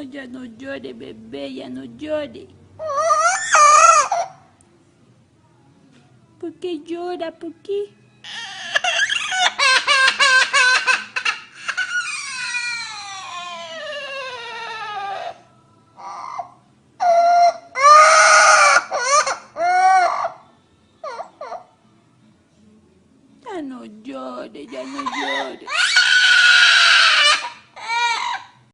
ya no llore, bebé, ya no llore. ¿Por qué llora? ¿Por qué? Ya no llore, ya no llore.